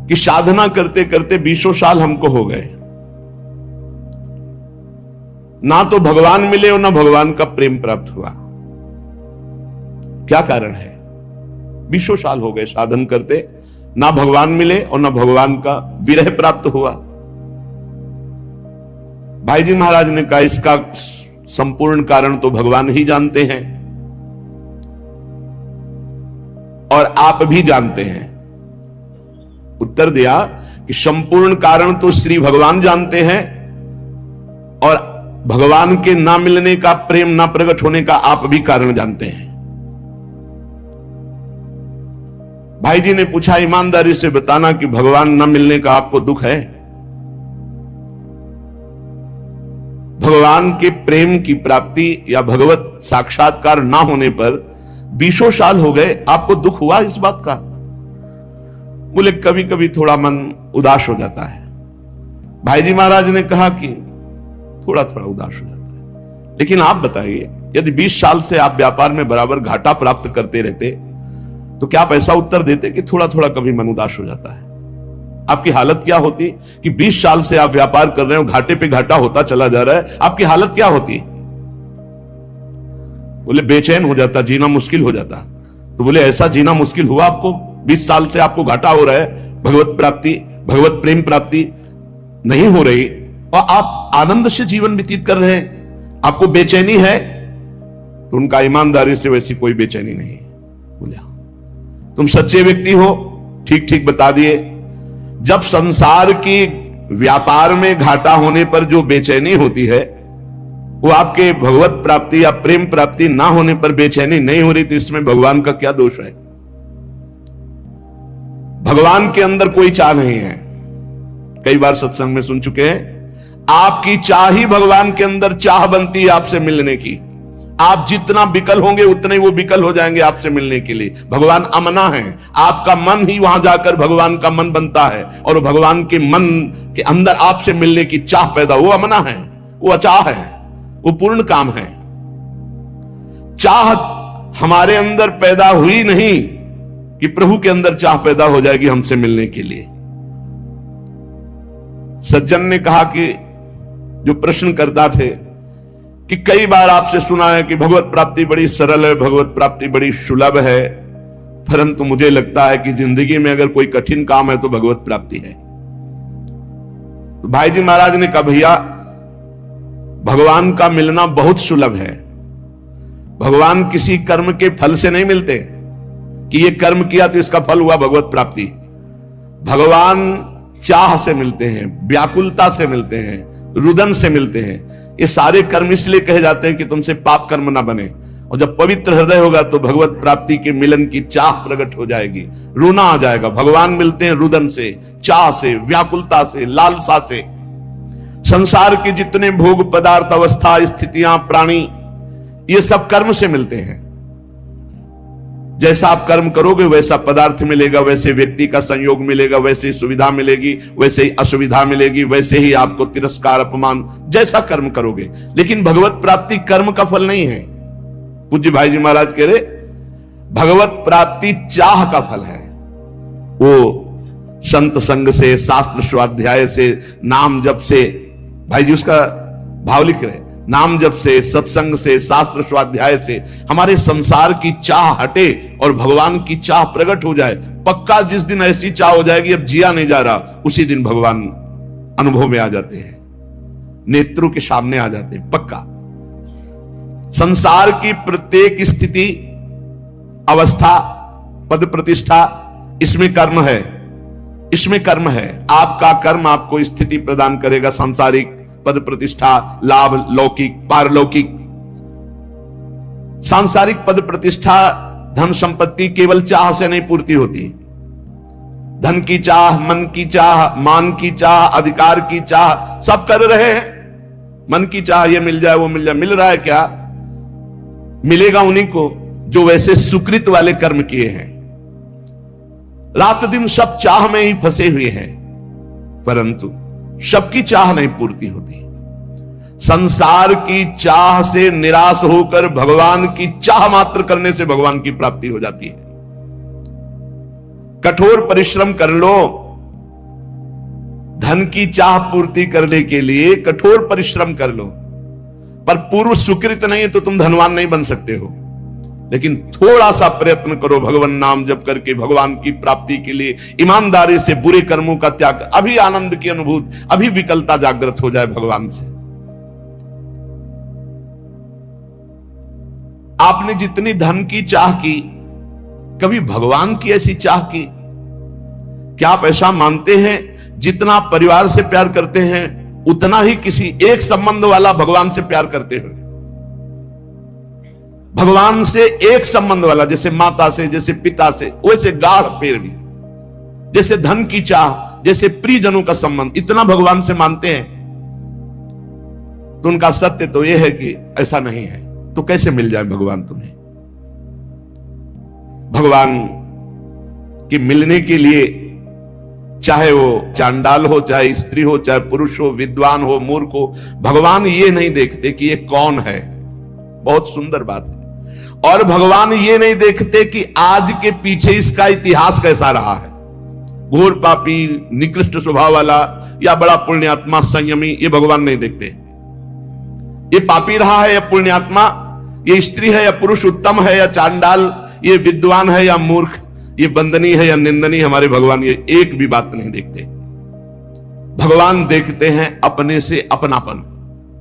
कि साधना करते करते 20 साल हमको हो गए, ना तो भगवान मिले और ना भगवान का प्रेम प्राप्त हुआ। क्या कारण है? 20 साल हो गए साधन करते, ना भगवान मिले और ना भगवान का विरह प्राप्त हुआ। भाई जी महाराज ने कहा इसका संपूर्ण कारण तो भगवान ही जानते हैं और आप भी जानते हैं। उत्तर दिया कि संपूर्ण कारण तो श्री भगवान जानते हैं और भगवान के ना मिलने का, प्रेम ना प्रकट होने का आप भी कारण जानते हैं। भाई जी ने पूछा ईमानदारी से बताना कि भगवान ना मिलने का आपको दुख है? भगवान के प्रेम की प्राप्ति या भगवत साक्षात्कार ना होने पर 20 साल हो गए, आपको दुख हुआ इस बात का? बोले कभी कभी थोड़ा मन उदास हो जाता है। भाई जी महाराज ने कहा कि थोड़ा थोड़ा उदास हो जाता है, लेकिन आप बताइए यदि 20 साल से आप व्यापार में बराबर घाटा प्राप्त करते रहते तो क्या आप ऐसा उत्तर देते कि थोड़ा थोड़ा कभी मन उदास हो जाता है? आपकी हालत क्या होती कि 20 साल से आप व्यापार कर रहे हो, घाटे पे घाटा होता चला जा रहा है, आपकी हालत क्या होती? बोले बेचैन हो जाता, जीना मुश्किल हो जाता। तो बोले ऐसा जीना मुश्किल हुआ आपको? 20 साल से आपको घाटा हो रहा है, भगवत प्राप्ति, भगवत प्रेम प्राप्ति नहीं हो रही और आप आनंद से जीवन व्यतीत कर रहे हैं, आपको बेचैनी है? तो उनका ईमानदारी से वैसी कोई बेचैनी नहीं। बोले तुम सच्चे व्यक्ति हो, ठीक ठीक बता दिए। जब संसार की व्यापार में घाटा होने पर जो बेचैनी होती है वो आपके भगवत प्राप्ति या प्रेम प्राप्ति ना होने पर बेचैनी नहीं हो रही, तो इसमें भगवान का क्या दोष है? भगवान के अंदर कोई चाह नहीं है। कई बार सत्संग में सुन चुके हैं, आपकी चाह ही भगवान के अंदर चाह बनती है आपसे मिलने की। आप जितना विकल होंगे उतने वो विकल हो जाएंगे आपसे मिलने के लिए। भगवान अमना है, आपका मन ही वहां जाकर भगवान का मन बनता है और भगवान के मन के अंदर आपसे मिलने की चाह पैदा, वो अमना है, वो अचाह है, वो पूर्ण काम है। चाह हमारे अंदर पैदा हुई नहीं कि प्रभु के अंदर चाह पैदा हो जाएगी हमसे मिलने के लिए। सज्जन ने कहा कि जो प्रश्न करता थे कि कई बार आपसे सुना है कि भगवत प्राप्ति बड़ी सरल है, भगवत प्राप्ति बड़ी सुलभ है, परंतु मुझे लगता है कि जिंदगी में अगर कोई कठिन काम है तो भगवत प्राप्ति है। तो भाई जी महाराज ने कहा भैया भगवान का मिलना बहुत सुलभ है। भगवान किसी कर्म के फल से नहीं मिलते कि ये कर्म किया तो इसका फल हुआ भगवत प्राप्ति। भगवान चाह से मिलते हैं, व्याकुलता से मिलते हैं, रुदन से मिलते हैं। ये सारे कर्म इसलिए कहे जाते हैं कि तुमसे पाप कर्म ना बने, और जब पवित्र हृदय होगा तो भगवत प्राप्ति के मिलन की चाह प्रकट हो जाएगी, रोना आ जाएगा। भगवान मिलते हैं रुदन से, चाह से, व्याकुलता से, लालसा से। संसार के जितने भोग पदार्थ, अवस्था, स्थितियां, प्राणी, ये सब कर्म से मिलते हैं। जैसा आप कर्म करोगे वैसा पदार्थ मिलेगा, वैसे व्यक्ति का संयोग मिलेगा, वैसे ही सुविधा मिलेगी, वैसे ही असुविधा मिलेगी, वैसे ही आपको तिरस्कार, अपमान, जैसा कर्म करोगे। लेकिन भगवत प्राप्ति कर्म का फल नहीं है। पूज्य भाई जी महाराज कह रहे भगवत प्राप्ति चाह का फल है। वो संत संग से, शास्त्र स्वाध्याय से, नाम जप से, भाई जी उसका भाव लिख रहे, नाम जप से, सत्संग से, शास्त्र स्वाध्याय से हमारे संसार की चाह हटे और भगवान की चाह प्रकट हो जाए। पक्का जिस दिन ऐसी चाह हो जाएगी अब जिया नहीं जा रहा, उसी दिन भगवान अनुभव में आ जाते हैं, नेत्रों के सामने आ जाते हैं। पक्का संसार की प्रत्येक स्थिति, अवस्था, पद प्रतिष्ठा, इसमें कर्म है, इसमें कर्म है। आपका कर्म आपको स्थिति प्रदान करेगा, सांसारिक पद प्रतिष्ठा, लाभ, लौकिक, पारलौकिक। सांसारिक पद प्रतिष्ठा, धन संपत्ति केवल चाह से नहीं पूर्ति होती। धन की चाह, मन की चाह, मान की चाह, अधिकार की चाह, सब कर रहे हैं। मन की चाह ये मिल जाए, वो मिल जाए, मिल रहा है क्या? मिलेगा उन्हीं को जो वैसे सुकृत वाले कर्म किए हैं। रात दिन सब चाह में ही फंसे हुए हैं, परंतु सबकी चाह नहीं पूर्ति होती। संसार की चाह से निराश होकर भगवान की चाह मात्र करने से भगवान की प्राप्ति हो जाती है। कठोर परिश्रम कर लो, धन की चाह पूर्ति करने के लिए कठोर परिश्रम कर लो, पर पूर्व सुकृत नहीं है तो तुम धनवान नहीं बन सकते हो। लेकिन थोड़ा सा प्रयत्न करो भगवान नाम जप करके भगवान की प्राप्ति के लिए, ईमानदारी से बुरे कर्मों का त्याग, अभी आनंद की अनुभूति, अभी विकलता जागृत हो जाए भगवान से। आपने जितनी धन की चाह की, कभी भगवान की ऐसी चाह की? क्या आप ऐसा मानते हैं जितना आप परिवार से प्यार करते हैं उतना ही किसी एक संबंध वाला भगवान से प्यार करते हैं? भगवान से एक संबंध वाला, जैसे माता से, जैसे पिता से, वैसे गाढ़ प्रेम, जैसे धन की चाह, जैसे प्रियजनों का संबंध, इतना भगवान से मानते हैं, तो उनका सत्य तो यह है कि ऐसा नहीं है। तो कैसे मिल जाए भगवान तुम्हें? भगवान के मिलने के लिए चाहे वो चांडाल हो, चाहे स्त्री हो, चाहे पुरुष हो, विद्वान हो, मूर्ख हो, भगवान ये नहीं देखते कि ये कौन है। बहुत सुंदर बात है। और भगवान ये नहीं देखते कि आज के पीछे इसका इतिहास कैसा रहा है, घोर पापी, निकृष्ट स्वभाव वाला या बड़ा पुण्यात्मा, संयमी, ये भगवान नहीं देखते। ये पापी रहा है या पुण्यात्मा, ये स्त्री है या पुरुष उत्तम है या चांडाल, ये विद्वान है या मूर्ख, ये वंदनीय है या निंदनीय, हमारे भगवान ये एक भी बात नहीं देखते। भगवान देखते हैं अपने से अपनापन,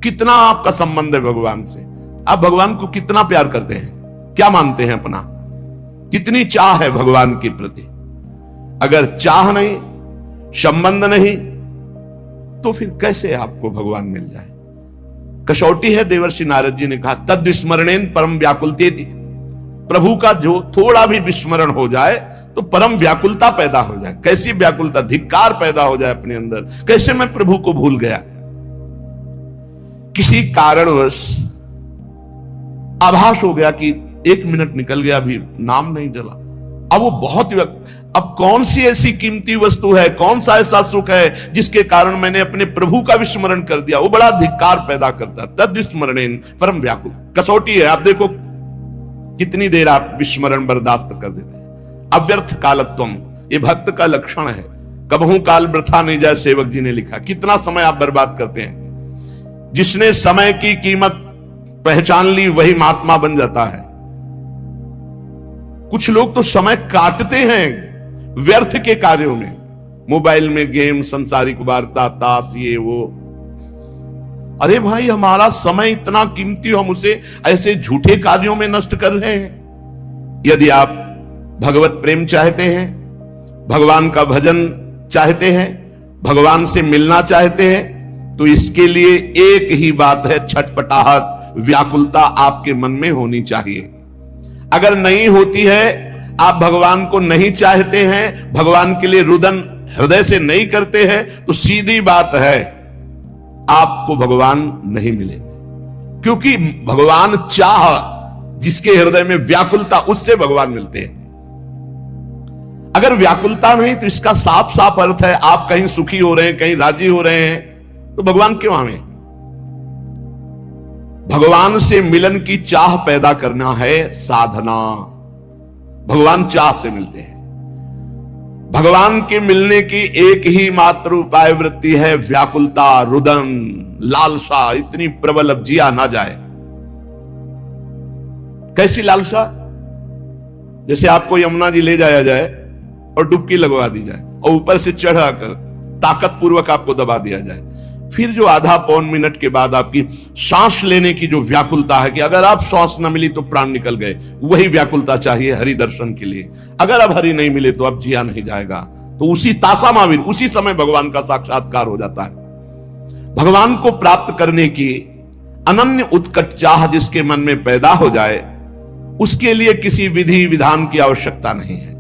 कितना आपका संबंध है भगवान से, आप भगवान को कितना प्यार करते हैं, क्या मानते हैं अपना, कितनी चाह है भगवान के प्रति। अगर चाह नहीं, संबंध नहीं, तो फिर कैसे आपको भगवान मिल जाए? कसौटी है, देवर्षि नारद जी ने कहा, तद विस्मरणेन परम व्याकुलतेति। प्रभु का जो थोड़ा भी विस्मरण हो जाए तो परम व्याकुलता पैदा हो जाए। कैसी व्याकुलता? धिक्कार पैदा हो जाए अपने अंदर, कैसे मैं प्रभु को भूल गया। किसी कारणवश आभास हो गया कि 1 मिनट निकल गया, अभी नाम नहीं जला। अब वो बहुत, अब कौन सी ऐसी कीमती वस्तु है, कौन सा ऐसा सुख है जिसके कारण मैंने अपने प्रभु का विस्मरण कर दिया? वो बड़ा धिक्कार पैदा करता है। तद विस्मरणेन परम व्याकुल, कसौटी है। आप देखो कितनी देर आप विस्मरण बर्दाश्त कर देते हैं। अव्यर्थ कालत्वम, ये भक्त का लक्षण है। कबहू काल वृथा नहीं जाए, सेवक जी ने लिखा। कितना समय आप बर्बाद करते हैं। जिसने समय की कीमत पहचान ली वही महात्मा बन जाता है। कुछ लोग तो समय काटते हैं व्यर्थ के कार्यों में, मोबाइल में गेम, संसारिक वार्ता, ताश, ये वो। अरे भाई, हमारा समय इतना कीमती, हम उसे ऐसे झूठे कार्यों में नष्ट कर रहे हैं। यदि आप भगवत प्रेम चाहते हैं, भगवान का भजन चाहते हैं, भगवान से मिलना चाहते हैं, तो इसके लिए एक ही बात है, छटपटाहट, व्याकुलता आपके मन में होनी चाहिए। अगर नहीं होती है, आप भगवान को नहीं चाहते हैं, भगवान के लिए रुदन हृदय से नहीं करते हैं, तो सीधी बात है, आपको भगवान नहीं मिलेंगे। क्योंकि भगवान चाह, जिसके हृदय में व्याकुलता, उससे भगवान मिलते हैं। अगर व्याकुलता नहीं तो इसका साफ साफ अर्थ है आप कहीं सुखी हो रहे हैं, कहीं राजी हो रहे हैं, तो भगवान क्यों आवे? भगवान से मिलन की चाह पैदा करना है साधना। भगवान चाह से मिलते हैं। भगवान के मिलने की एक ही मात्र उपाय वृत्ति है, व्याकुलता, रुदन, लालसा इतनी प्रबल, अब जिया ना जाए। कैसी लालसा? जैसे आपको यमुना जी ले जाया जाए और डुबकी लगवा दी जाए और ऊपर से चढ़ाकर ताकत पूर्वक आपको दबा दिया जाए, फिर जो आधा पौन मिनट के बाद आपकी सांस लेने की जो व्याकुलता है कि अगर आप सांस न मिली तो प्राण निकल गए, वही व्याकुलता चाहिए हरि दर्शन के लिए। अगर अब हरि नहीं मिले तो अब जिया नहीं जाएगा। तो उसी तासा माविन, उसी समय भगवान का साक्षात्कार हो जाता है। भगवान को प्राप्त करने की अनन्य उत्कट चाह जिसके मन में पैदा हो जाए, उसके लिए किसी विधि विधान की आवश्यकता नहीं है।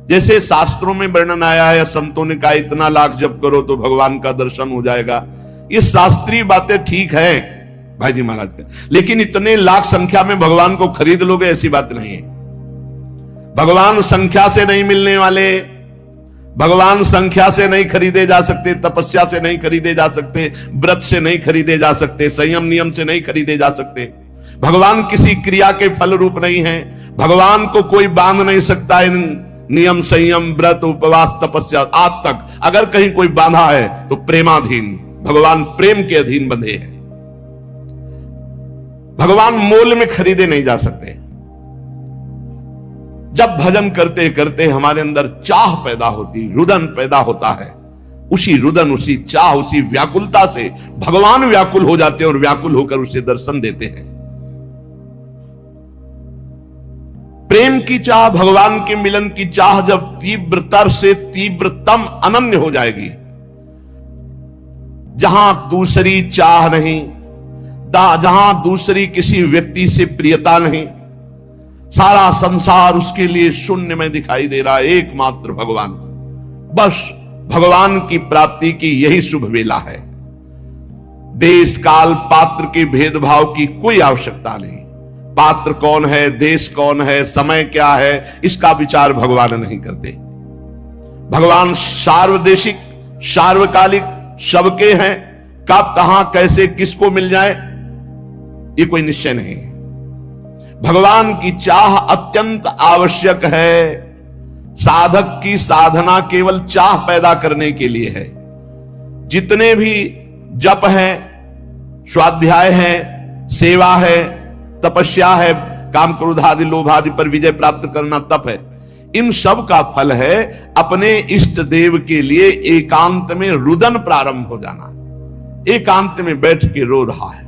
जैसे शास्त्रों में वर्णन आया है, संतों ने कहा इतना लाख जप करो तो भगवान का दर्शन हो जाएगा, ये शास्त्रीय बातें ठीक है भाई जी महाराज का, लेकिन इतने लाख संख्या में भगवान को खरीद लोगे, ऐसी बात नहीं है। भगवान संख्या से नहीं मिलने वाले, भगवान संख्या से नहीं खरीदे जा सकते, तपस्या से नहीं खरीदे जा सकते, व्रत से नहीं खरीदे जा सकते, संयम नियम से नहीं खरीदे जा सकते। भगवान किसी क्रिया के फल रूप नहीं है। भगवान को कोई बांध नहीं सकता इन नियम संयम व्रत उपवास तपस्या आज तक अगर कहीं कोई बांधा है तो प्रेमाधीन, भगवान प्रेम के अधीन बंधे हैं। भगवान मोल में खरीदे नहीं जा सकते। जब भजन करते करते हमारे अंदर चाह पैदा होती, रुदन पैदा होता है, उसी रुदन, उसी चाह, उसी व्याकुलता से भगवान व्याकुल हो जाते हैं और व्याकुल होकर उसे दर्शन देते हैं। प्रेम की चाह, भगवान के मिलन की चाह जब तीव्रतर से तीव्रतम अनन्य हो जाएगी, जहां दूसरी चाह नहीं, जहां दूसरी किसी व्यक्ति से प्रियता नहीं, सारा संसार उसके लिए शून्य में दिखाई दे रहा है, एकमात्र भगवान। बस भगवान की प्राप्ति की यही शुभ वेला है। देश काल पात्र के भेदभाव की कोई आवश्यकता नहीं। पात्र कौन है, देश कौन है, समय क्या है, इसका विचार भगवान नहीं करते। भगवान सार्वदेशिक, सार्वकालिक, सबके हैं। कब, कहां, कैसे, किसको मिल जाए, ये कोई निश्चय नहीं। भगवान की चाह अत्यंत आवश्यक है। साधक की साधना केवल चाह पैदा करने के लिए है। जितने भी जप हैं, स्वाध्याय है, सेवा है, तपस्या है, काम क्रोध आदि लोभ आदि पर विजय प्राप्त करना तप है, इन सब का फल है अपने इष्ट देव के लिए एकांत में रुदन प्रारंभ हो जाना। एकांत में बैठ के रो रहा है,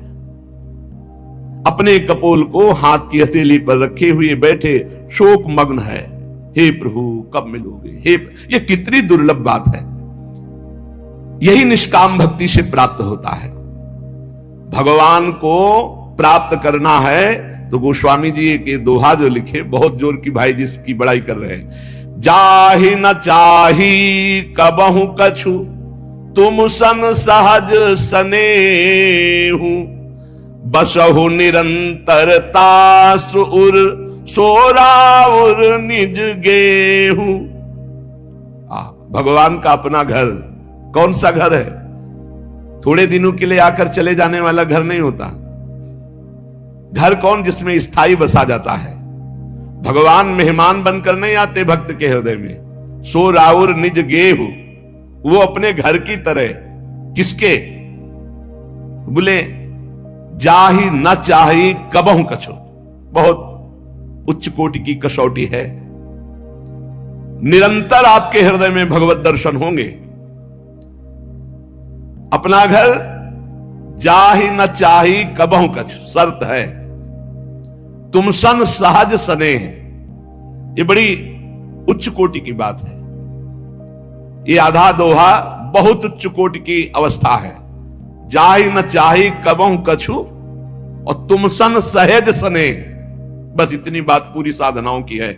अपने कपोल को हाथ की हथेली पर रखे हुए बैठे शोक मग्न है। हे प्रभु कब मिलोगे, हे, ये कितनी दुर्लभ बात है। यही निष्काम भक्ति से प्राप्त होता है। भगवान को प्राप्त करना है तो गोस्वामी जी के दोहा जो लिखे, बहुत जोर की भाई जिसकी बड़ाई कर रहे हैं। जाहि न चाही कबहु कछु, तुम सन सहज सनेहु, बसहु निरंतरता सुर सोराउर निज गेहूं। भगवान का अपना घर कौन सा घर है? थोड़े दिनों के लिए आकर चले जाने वाला घर नहीं होता। घर कौन जिसमें स्थायी बसा जाता है। भगवान मेहमान बनकर नहीं आते भक्त के हृदय में। सो राउर निज गेहूं, वो अपने घर की तरह। किसके? बोले जाही न चाही कबहु कछु, बहुत उच्च कोटि की कसौटी है। निरंतर आपके हृदय में भगवत दर्शन होंगे। अपना घर जाही न चाही कबहु कछु, शर्त है तुम सन सहज सने। ये बड़ी उच्च कोटि की बात है। ये आधा दोहा बहुत उच्च कोटि की अवस्था है। जाही न चाही कबहु कछु और तुम सन सहज सने, बस इतनी बात पूरी साधनाओं की है।